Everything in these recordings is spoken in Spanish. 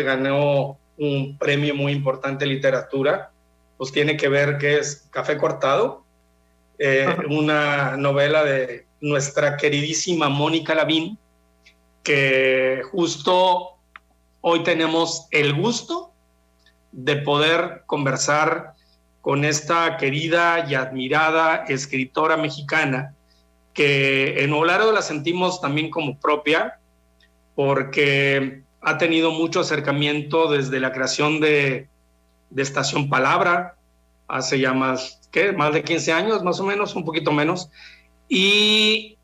ganó un premio muy importante de literatura, pues tiene que ver que es Café Cortado, una novela de nuestra queridísima Mónica Lavín, que justo hoy tenemos el gusto de poder conversar con esta querida y admirada escritora mexicana, que en Nuevo Laredo la sentimos también como propia, porque ha tenido mucho acercamiento desde la creación de Estación Palabra, hace ya más de 15 años, más o menos, un poquito menos, y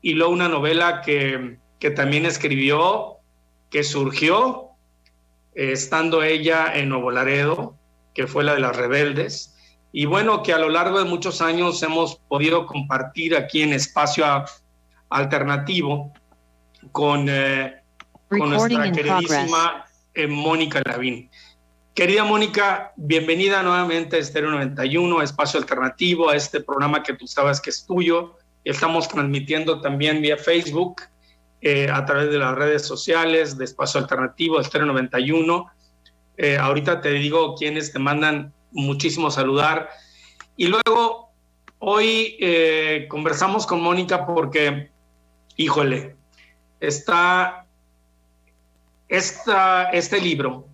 luego una novela que también escribió, que surgió estando ella en Nuevo Laredo, que fue la de Las Rebeldes, y bueno, que a lo largo de muchos años hemos podido compartir aquí en Espacio Alternativo con nuestra queridísima Mónica Lavín. Querida Mónica, bienvenida nuevamente a Estéreo 91, a Espacio Alternativo, a este programa que tú sabes que es tuyo. Estamos transmitiendo también vía Facebook, a través de las redes sociales de Espacio Alternativo, Estéreo 91. Ahorita te digo quienes te mandan muchísimo saludar. Y luego, hoy conversamos con Mónica porque, híjole, está este libro,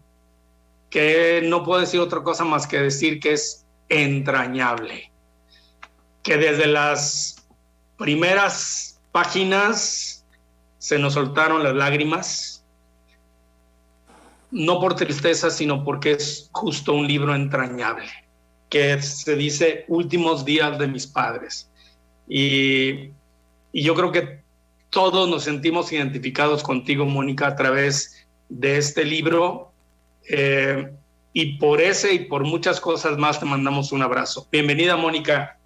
que no puedo decir otra cosa más que decir que es entrañable, que desde las primeras páginas se nos soltaron las lágrimas, no por tristeza, sino porque es justo un libro entrañable, que se dice Últimos días de mis padres. Y yo creo que todos nos sentimos identificados contigo, Mónica, a través de este libro. Y por ese y por muchas cosas más te mandamos un abrazo. Bienvenida, Mónica,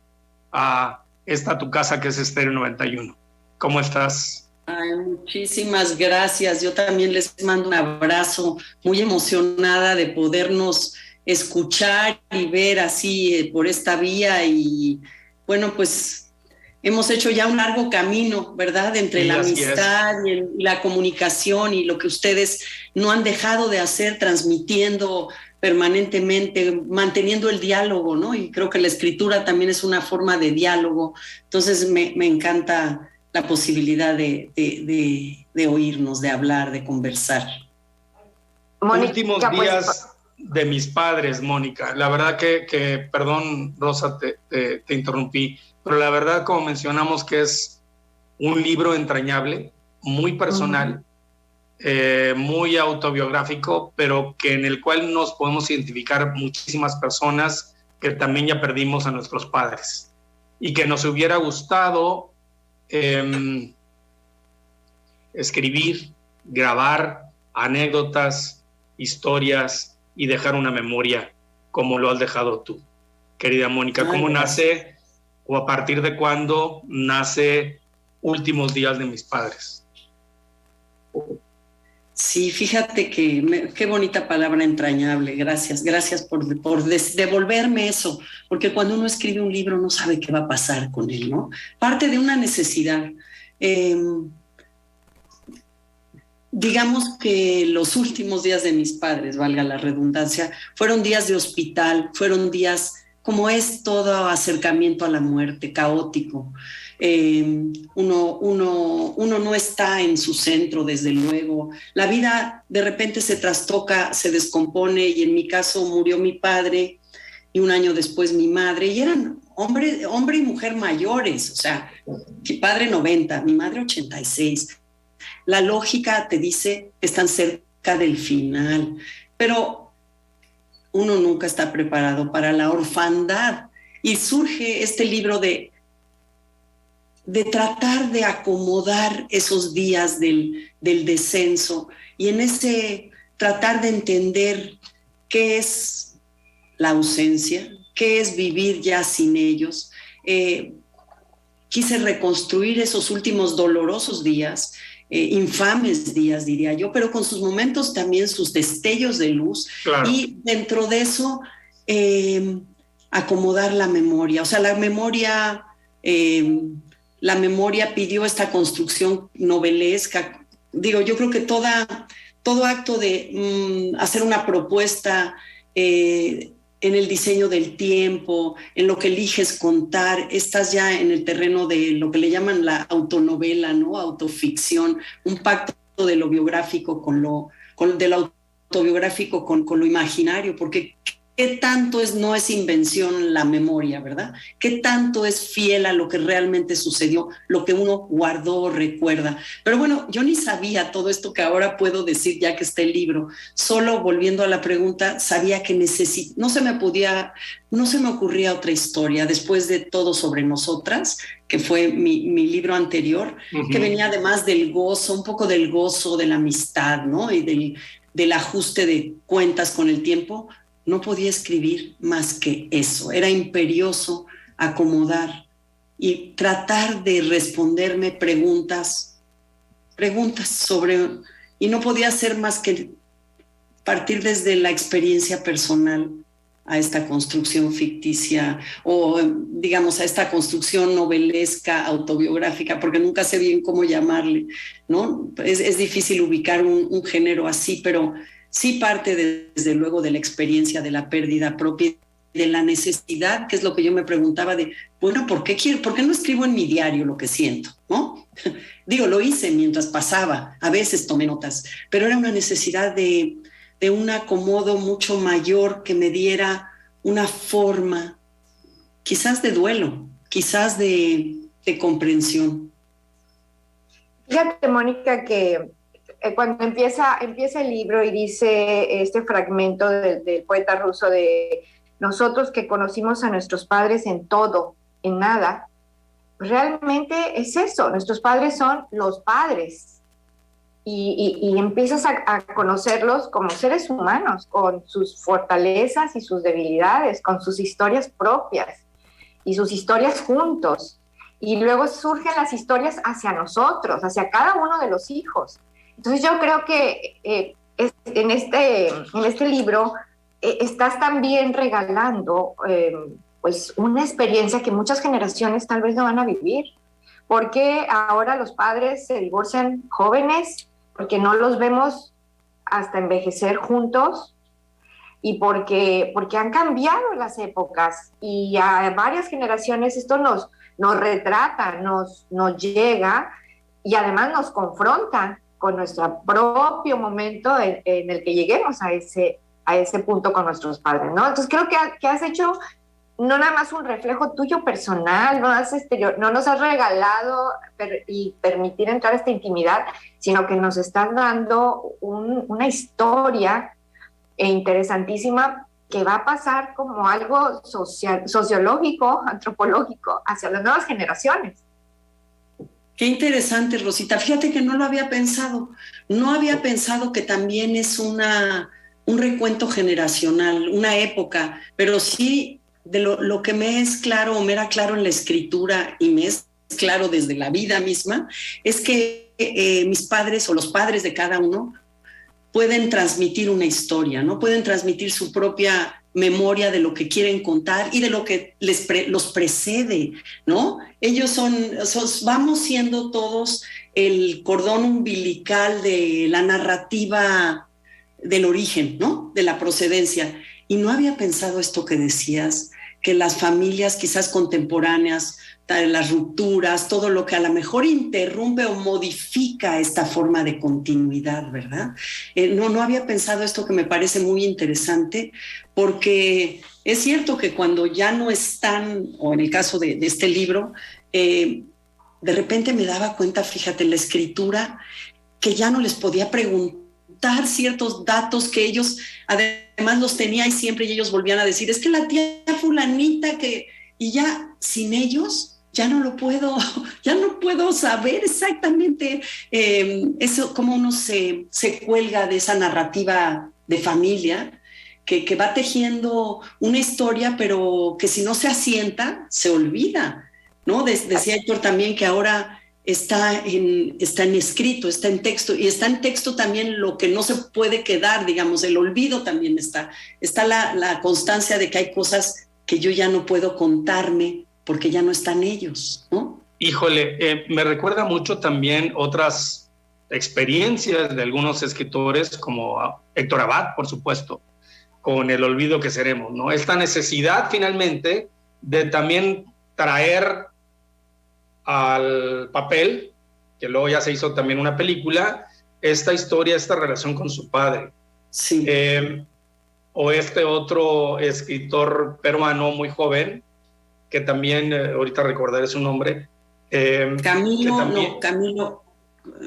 a esta tu casa que es Estéreo 91. ¿Cómo estás? Ay, muchísimas gracias. Yo también les mando un abrazo, muy emocionada de podernos escuchar y ver así por esta vía. Y bueno, pues hemos hecho ya un largo camino, ¿verdad? Entre la amistad y la comunicación y lo que ustedes no han dejado de hacer, transmitiendo permanentemente, manteniendo el diálogo, ¿no? Y creo que la escritura también es una forma de diálogo. Entonces me encanta la posibilidad de oírnos, de hablar, de conversar. Mónica, últimos días de mis padres, Mónica. La verdad que perdón, Rosa, te interrumpí, pero la verdad, como mencionamos, que es un libro entrañable, muy personal, muy autobiográfico, pero que en el cual nos podemos identificar muchísimas personas que también ya perdimos a nuestros padres y que nos hubiera gustado escribir, grabar anécdotas, historias y dejar una memoria como lo has dejado tú. Querida Mónica, ¿cómo nace o a partir de cuándo nace Últimos días de mis padres? Sí, fíjate que qué bonita palabra, entrañable. Gracias por devolverme eso, porque cuando uno escribe un libro no sabe qué va a pasar con él, ¿no? Parte de una necesidad. Digamos que los últimos días de mis padres, valga la redundancia, fueron días de hospital, fueron días como es todo acercamiento a la muerte, caótico. Uno no está en su centro, desde luego. La vida de repente se trastoca, se descompone, y en mi caso murió mi padre y un año después mi madre, y eran hombre y mujer mayores, o sea, mi padre 90, mi madre 86. La lógica te dice que están cerca del final, pero uno nunca está preparado para la orfandad, y surge este libro de tratar de acomodar esos días del descenso, y en ese tratar de entender qué es la ausencia, qué es vivir ya sin ellos. Quise reconstruir esos últimos dolorosos días, infames días, diría yo, pero con sus momentos también, sus destellos de luz. Claro. Y dentro de eso, acomodar la memoria. O sea, la memoria pidió esta construcción novelesca. Digo, yo creo que toda todo acto de hacer una propuesta en el diseño del tiempo, en lo que eliges contar, estás ya en el terreno de lo que le llaman la autonovela, ¿no? Autoficción, un pacto de lo biográfico de lo autobiográfico con lo imaginario, porque ¿qué tanto no es invención la memoria, verdad? ¿Qué tanto es fiel a lo que realmente sucedió, lo que uno guardó o recuerda? Pero bueno, yo ni sabía todo esto que ahora puedo decir ya que está el libro. Solo volviendo a la pregunta, sabía que no se me ocurría otra historia después de Todo sobre nosotras, que fue mi libro anterior, que venía además del gozo, un poco del gozo de la amistad, ¿no? Y del ajuste de cuentas con el tiempo. No podía escribir más que eso. Era imperioso acomodar y tratar de responderme preguntas sobre... Y no podía hacer más que partir desde la experiencia personal a esta construcción ficticia o, digamos, a esta construcción novelesca, autobiográfica, porque nunca sé bien cómo llamarle, ¿no? Es difícil ubicar un género así, pero sí parte desde luego de la experiencia de la pérdida propia, de la necesidad, que es lo que yo me preguntaba de, bueno, ¿por qué no escribo en mi diario lo que siento, ¿no? Digo, lo hice mientras pasaba, a veces tomé notas, pero era una necesidad de un acomodo mucho mayor que me diera una forma, quizás de duelo, quizás de comprensión. Fíjate, Mónica, que cuando empieza el libro y dice este fragmento del poeta ruso de nosotros que conocimos a nuestros padres en todo, en nada, realmente es eso, nuestros padres son los padres. Y empiezas a conocerlos como seres humanos, con sus fortalezas y sus debilidades, con sus historias propias y sus historias juntos. Y luego surgen las historias hacia nosotros, hacia cada uno de los hijos. Entonces yo creo que en este libro estás también regalando pues una experiencia que muchas generaciones tal vez no van a vivir. Porque ahora los padres se divorcian jóvenes, porque no los vemos hasta envejecer juntos y porque han cambiado las épocas y a varias generaciones esto nos retrata, nos llega y además nos confronta con nuestro propio momento en el que lleguemos a ese punto con nuestros padres, ¿no? Entonces creo que has hecho no nada más un reflejo tuyo personal, no nos has regalado y permitir entrar a esta intimidad, sino que nos estás dando una historia interesantísima que va a pasar como algo sociológico, antropológico, hacia las nuevas generaciones. Qué interesante, Rosita. Fíjate que no lo había pensado. No había pensado que también es un recuento generacional, una época, pero sí de lo que me es claro o me era claro en la escritura y me es claro desde la vida misma, es que mis padres o los padres de cada uno pueden transmitir una historia, ¿no? Pueden transmitir su propia memoria de lo que quieren contar y de lo que los precede, ¿no? Ellos vamos siendo todos el cordón umbilical de la narrativa del origen, ¿no? De la procedencia. Y no había pensado esto que decías, que las familias quizás contemporáneas, las rupturas, todo lo que a lo mejor interrumpe o modifica esta forma de continuidad, ¿verdad? No había pensado esto que me parece muy interesante, porque es cierto que cuando ya no están, o en el caso de este libro, de repente me daba cuenta, fíjate, en la escritura, que ya no les podía preguntar ciertos datos que ellos además los tenía y siempre y ellos volvían a decir, es que la tía fulanita que... Y ya sin ellos ya no puedo saber exactamente eso, cómo uno se cuelga de esa narrativa de familia que va tejiendo una historia, pero que si no se asienta, se olvida, ¿no? Decía Héctor también que ahora está en escrito, está en texto, y está en texto también lo que no se puede quedar, digamos, el olvido también está la constancia de que hay cosas que yo ya no puedo contarme porque ya no están ellos, ¿no? Híjole, me recuerda mucho también otras experiencias de algunos escritores como Héctor Abad, por supuesto, con El olvido que seremos, ¿no? Esta necesidad finalmente de también traer al papel, que luego ya se hizo también una película, esta historia, esta relación con su padre. Sí. O este otro escritor peruano muy joven, que también, ahorita recordaré su nombre. Camilo, también, no, Camilo,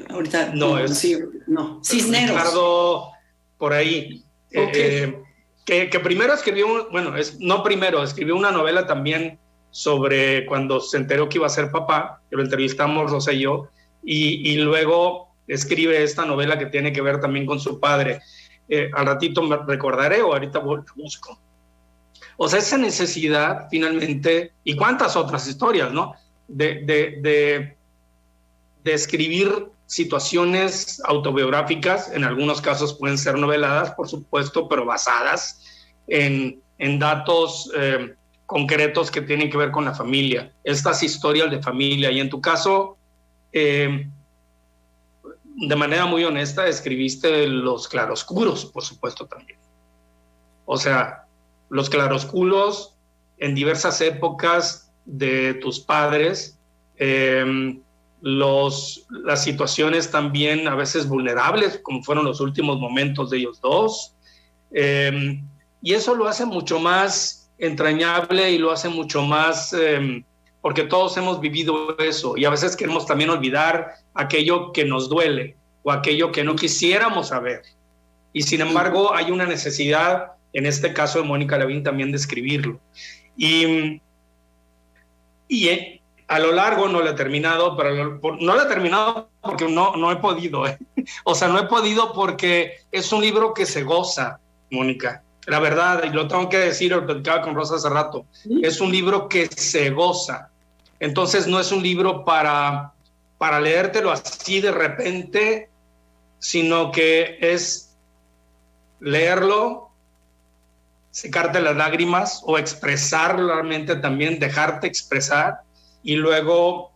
ahorita no, es, sí, no, Cisneros. Ricardo, por ahí. Okay. Que primero escribió, escribió una novela también sobre cuando se enteró que iba a ser papá, que lo entrevistamos Rosa y yo, y luego escribe esta novela que tiene que ver también con su padre. Al ratito me recordaré o ahorita busco. O sea, esa necesidad finalmente, y cuántas otras historias, ¿no? De escribir situaciones autobiográficas, en algunos casos pueden ser noveladas, por supuesto, pero basadas en datos concretos que tienen que ver con la familia, estas historias de familia. Y en tu caso, de manera muy honesta, escribiste los claroscuros, por supuesto, también. O sea, los claroscuros en diversas épocas de tus padres, las situaciones también a veces vulnerables, como fueron los últimos momentos de ellos dos, y eso lo hace mucho más entrañable y lo hace mucho más, porque todos hemos vivido eso, y a veces queremos también olvidar aquello que nos duele o aquello que no quisiéramos saber, y sin embargo hay una necesidad, en este caso de Mónica Lavín, también de escribirlo, y a lo largo no lo he terminado, pero no lo he terminado porque no he podido. O sea, no he podido porque es un libro que se goza, Mónica. La verdad, y lo tengo que decir, lo platicaba con Rosa hace rato, es un libro que se goza. Entonces no es un libro para leértelo así de repente, sino que es leerlo, secarte las lágrimas o expresar realmente también, dejarte expresar, y luego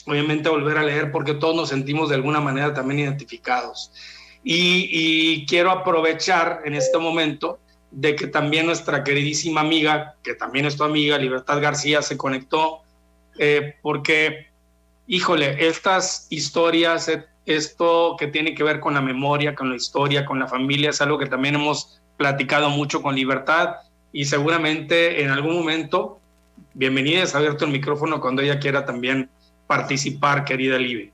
obviamente volver a leer, porque todos nos sentimos de alguna manera también identificados. Y quiero aprovechar en este momento de que también nuestra queridísima amiga, que también es tu amiga, Libertad García, se conectó, porque, híjole, estas historias, esto que tiene que ver con la memoria, con la historia, con la familia, es algo que también hemos platicado mucho con Libertad, y seguramente en algún momento, bienvenida, es abierto el micrófono cuando ella quiera también participar, querida Libe.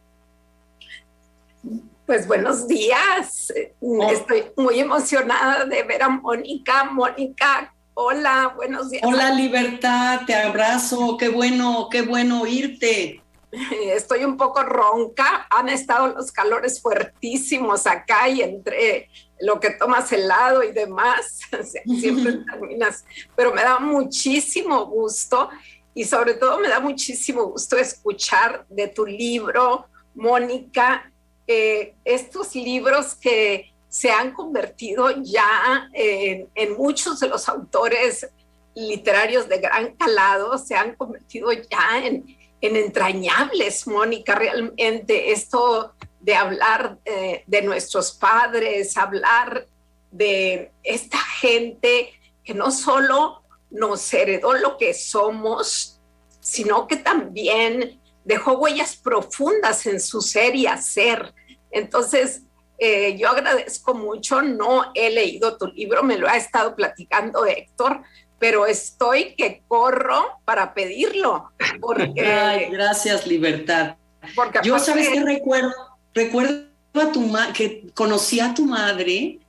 Pues buenos días, estoy muy emocionada de ver a Mónica. Mónica, hola, buenos días. Hola Libertad, te abrazo, qué bueno oírte. Estoy un poco ronca, han estado los calores fuertísimos acá y entre lo que tomas helado y demás, siempre terminas, pero me da muchísimo gusto y sobre todo me da muchísimo gusto escuchar de tu libro, Mónica, estos libros que se han convertido ya en muchos de los autores literarios de gran calado, se han convertido ya en entrañables, Mónica, realmente esto de hablar de nuestros padres, hablar de esta gente que no solo nos heredó lo que somos, sino que también dejó huellas profundas en su ser y hacer. Entonces, yo agradezco mucho, no he leído tu libro, me lo ha estado platicando Héctor, pero estoy que corro para pedirlo. Porque, ay, gracias, Libertad. Yo, ¿sabes qué recuerdo? Recuerdo que conocí a tu madre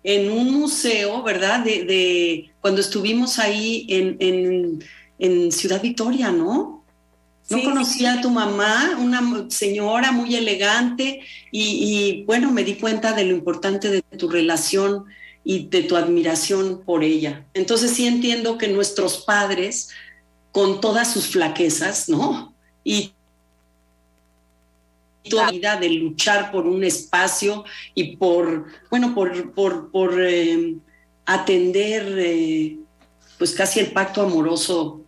en un museo, ¿verdad? De cuando estuvimos ahí en Ciudad Victoria, ¿no? No conocía a tu mamá, una señora muy elegante, y bueno, me di cuenta de lo importante de tu relación y de tu admiración por ella. Entonces sí entiendo que nuestros padres, con todas sus flaquezas, ¿no? Y tu vida de luchar por un espacio y por atender pues casi el pacto amoroso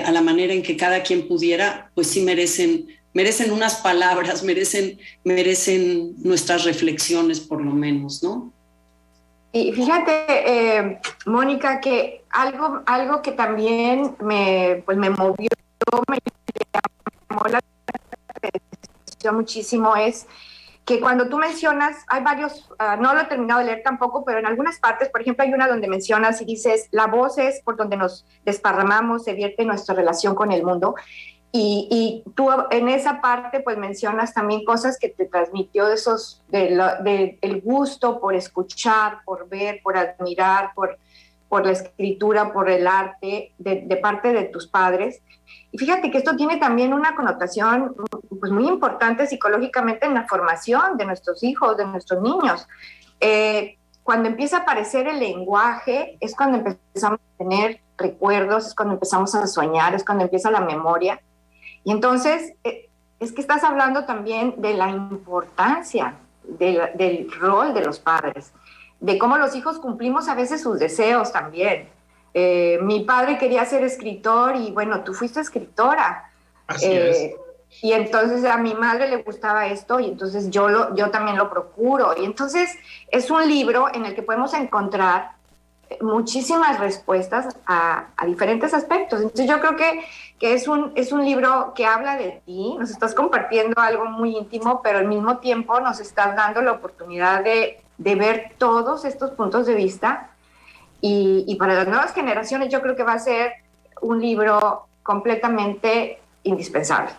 a la manera en que cada quien pudiera, pues sí merecen merecen unas palabras, merecen nuestras reflexiones por lo menos, ¿no? Y fíjate, Mónica, que algo que también me movió, me llamó la atención muchísimo es que cuando tú mencionas, hay varios, no lo he terminado de leer tampoco, pero en algunas partes, por ejemplo, hay una donde mencionas y dices, la voz es por donde nos desparramamos, se vierte nuestra relación con el mundo. Y tú en esa parte pues mencionas también cosas que te transmitió el gusto por escuchar, por ver, por admirar, por la escritura, por el arte de parte de tus padres. Y fíjate que esto tiene también una connotación pues, muy importante psicológicamente en la formación de nuestros hijos, de nuestros niños. Cuando empieza a aparecer el lenguaje es cuando empezamos a tener recuerdos, es cuando empezamos a soñar, es cuando empieza la memoria. Y entonces, es que estás hablando también de la importancia del rol de los padres, de cómo los hijos cumplimos a veces sus deseos también. Mi padre quería ser escritor y bueno, tú fuiste escritora. Así es. Y entonces a mi madre le gustaba esto y entonces yo también lo procuro. Y entonces es un libro en el que podemos encontrar muchísimas respuestas a diferentes aspectos. Entonces yo creo que es un libro que habla de ti, nos estás compartiendo algo muy íntimo, pero al mismo tiempo nos estás dando la oportunidad de ver todos estos puntos de vista y para las nuevas generaciones yo creo que va a ser un libro completamente indispensable.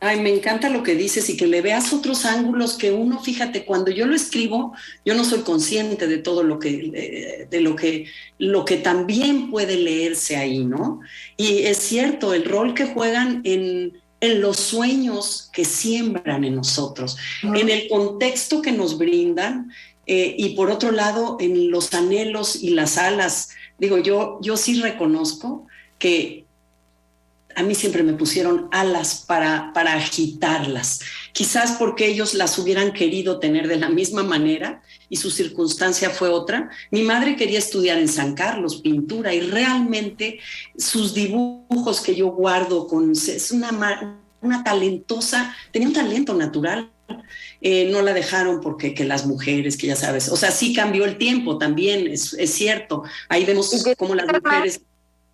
Ay, me encanta lo que dices y que le veas otros ángulos que uno, fíjate, cuando yo lo escribo, yo no soy consciente de todo lo que también puede leerse ahí, ¿no? Y es cierto, el rol que juegan en los sueños que siembran en nosotros, en el contexto que nos brindan y por otro lado, en los anhelos y las alas. Digo, yo sí reconozco que a mí siempre me pusieron alas para agitarlas, quizás porque ellos las hubieran querido tener de la misma manera y su circunstancia fue otra. Mi madre quería estudiar en San Carlos pintura y realmente sus dibujos que yo guardo, es una talentosa, tenía un talento natural. No la dejaron porque que las mujeres, que ya sabes, o sea, sí cambió el tiempo también, es cierto. Ahí vemos cómo las mujeres...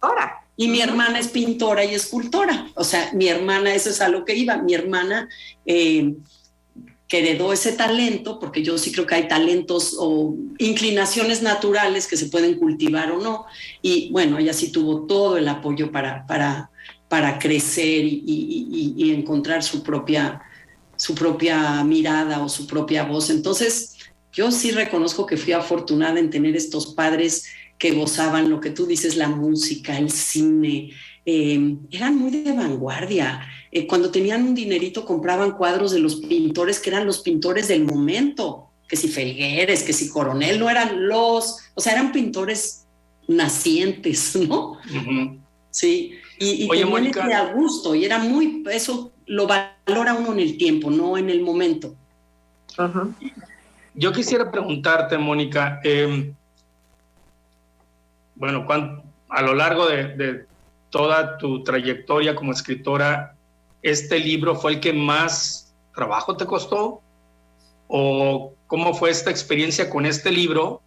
Ahora. Y mi hermana es pintora y escultora. O sea, mi hermana, eso es a lo que iba. Mi hermana que heredó ese talento, porque yo sí creo que hay talentos o inclinaciones naturales que se pueden cultivar o no. Y bueno, ella sí tuvo todo el apoyo para crecer y encontrar su propia mirada o su propia voz. Entonces, yo sí reconozco que fui afortunada en tener estos padres que gozaban lo que tú dices, la música, el cine, eran muy de vanguardia. Cuando tenían un dinerito compraban cuadros de los pintores que eran los pintores del momento, que si Felgueres, que si Coronel, no eran o sea, eran pintores nacientes, ¿no? Uh-huh. Sí, y Oye, tenían Mónica, ese a gusto, y era eso lo valora uno en el tiempo, no en el momento. Uh-huh. Yo quisiera preguntarte, Mónica, bueno, a lo largo de toda tu trayectoria como escritora, ¿este libro fue el que más trabajo te costó? ¿O cómo fue esta experiencia con este libro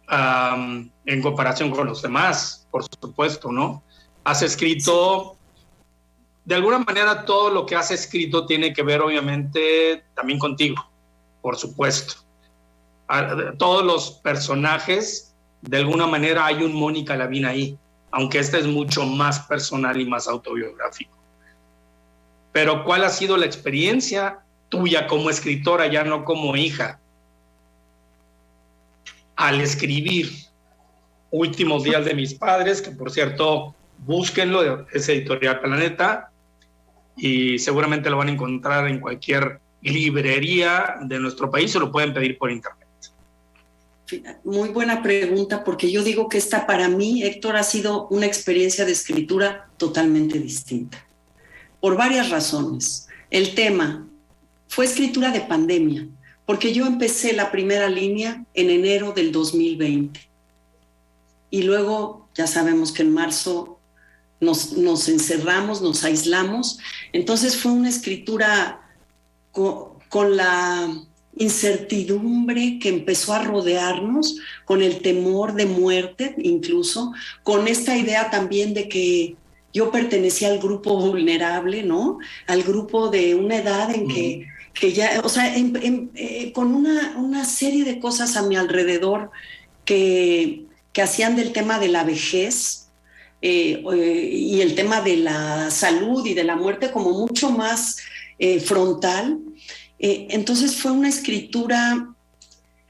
en comparación con los demás? Por supuesto, ¿no? Has escrito, de alguna manera todo lo que has escrito tiene que ver obviamente también contigo, por supuesto. Todos los personajes, de alguna manera hay un Mónica Lavín ahí, aunque este es mucho más personal y más autobiográfico. Pero ¿cuál ha sido la experiencia tuya como escritora, ya no como hija, al escribir Últimos días de mis padres, que por cierto, búsquenlo, es Editorial Planeta, y seguramente lo van a encontrar en cualquier librería de nuestro país, o lo pueden pedir por internet? Muy buena pregunta, porque yo digo que esta para mí, Héctor, ha sido una experiencia de escritura totalmente distinta, por varias razones. El tema fue escritura de pandemia, porque yo empecé la primera línea en enero del 2020 y luego ya sabemos que en marzo nos encerramos, nos aislamos. Entonces fue una escritura con la incertidumbre que empezó a rodearnos, con el temor de muerte incluso, con esta idea también de que yo pertenecía al grupo vulnerable, ¿no? Al grupo de una edad en que ya, o sea, con una serie de cosas a mi alrededor que hacían del tema de la vejez y el tema de la salud y de la muerte como mucho más frontal. Entonces fue una escritura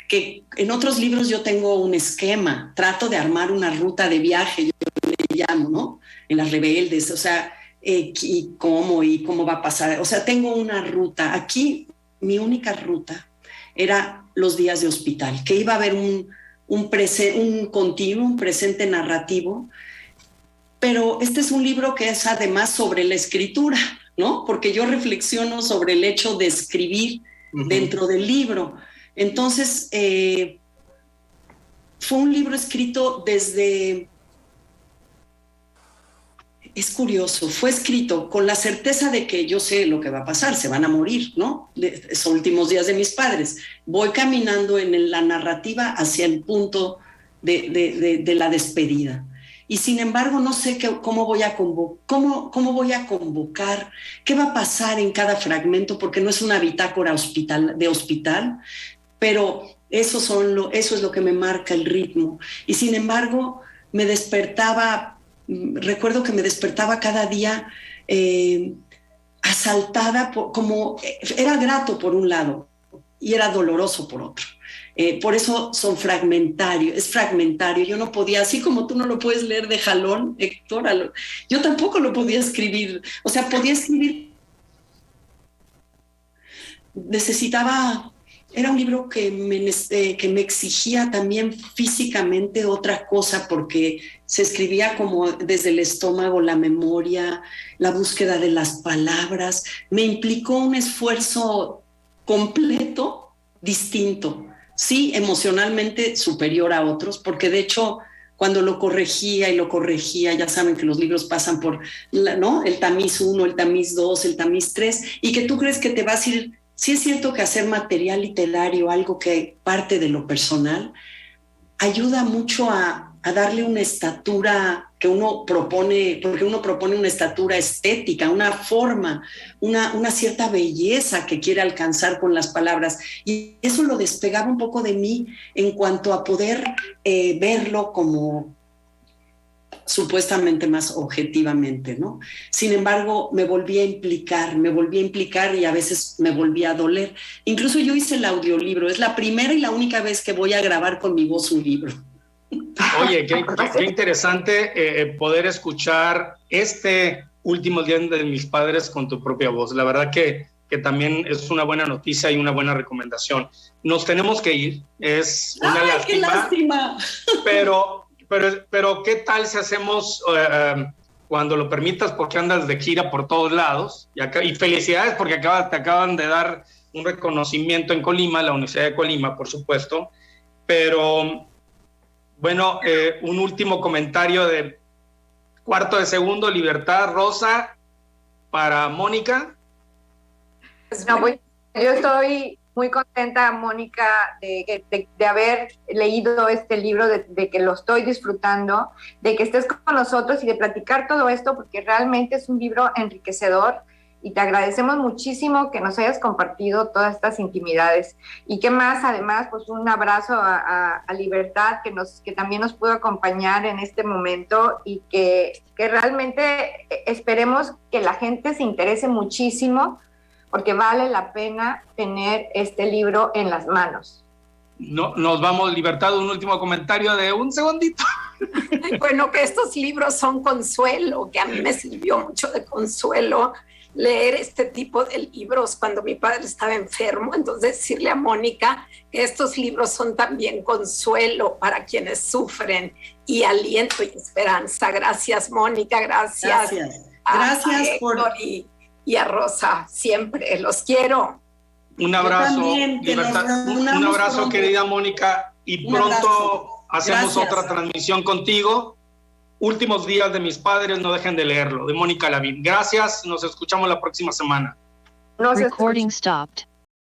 que en otros libros yo tengo un esquema, trato de armar una ruta de viaje, yo le llamo, ¿no? En Las Rebeldes, o sea, y cómo va a pasar, o sea, tengo una ruta. Aquí mi única ruta era los días de hospital, que iba a haber un continuo, un presente narrativo, pero este es un libro que es además sobre la escritura, ¿no? Porque yo reflexiono sobre el hecho de escribir dentro del libro. Entonces, fue un libro escrito desde... Es curioso, fue escrito con la certeza de que yo sé lo que va a pasar, se van a morir, ¿no? Son últimos días de mis padres. Voy caminando en la narrativa hacia el punto de la despedida. Y sin embargo, no sé cómo voy a convocar, qué va a pasar en cada fragmento, porque no es una bitácora de hospital, pero eso es lo que me marca el ritmo. Y sin embargo, recuerdo que me despertaba cada día asaltada, era grato por un lado y era doloroso por otro. Por eso es fragmentario. Yo no podía, así como tú no lo puedes leer de jalón, Héctor, yo tampoco lo podía escribir. O sea, podía escribir. Era un libro que me exigía también físicamente otra cosa, porque se escribía como desde el estómago, la memoria, la búsqueda de las palabras. Me implicó un esfuerzo completo, distinto. Sí, emocionalmente superior a otros, porque de hecho cuando lo corregía, ya saben que los libros pasan por, ¿no? El tamiz 1, el tamiz 2, el tamiz 3, y que tú crees que te vas a ir. Sí es cierto que hacer material literario, algo que parte de lo personal, ayuda mucho a darle una estatura que uno propone, porque uno propone una estatura estética, una forma, una cierta belleza que quiere alcanzar con las palabras. Y eso lo despegaba un poco de mí en cuanto a poder verlo como supuestamente más objetivamente, ¿no? Sin embargo, me volví a implicar y a veces me volví a doler. Incluso yo hice el audiolibro, es la primera y la única vez que voy a grabar con mi voz un libro. Oye, qué interesante poder escuchar este último día de mis padres con tu propia voz. La verdad que también es una buena noticia y una buena recomendación. Nos tenemos que ir, es una lástima. ¡Qué lástima! Pero ¿qué tal si hacemos, cuando lo permitas, porque andas de gira por todos lados, y felicidades porque te acaban de dar un reconocimiento en Colima, la Universidad de Colima, por supuesto, pero bueno, un último comentario de cuarto de segundo, Libertad, Rosa, para Mónica. Yo estoy muy contenta, Mónica, de haber leído este libro, de que lo estoy disfrutando, de que estés con nosotros y de platicar todo esto, porque realmente es un libro enriquecedor y te agradecemos muchísimo que nos hayas compartido todas estas intimidades. Y qué más, además, pues un abrazo a Libertad, que también nos pudo acompañar en este momento y que realmente esperemos que la gente se interese muchísimo, porque vale la pena tener este libro en las manos. No, nos vamos, Libertad, un último comentario de un segundito. Bueno, que estos libros son consuelo, que a mí me sirvió mucho de consuelo leer este tipo de libros cuando mi padre estaba enfermo. Entonces, decirle a Mónica que estos libros son también consuelo para quienes sufren y aliento y esperanza. Gracias, Mónica, gracias. Gracias por... Y a Rosa, siempre, los quiero. Un abrazo, también, Libertad, un abrazo, pronto. Querida Mónica, y pronto hacemos otra transmisión contigo Últimos días de mis padres, no dejen de leerlo, de Mónica Lavín. Gracias, nos escuchamos la próxima semana. Nos Recording stopped.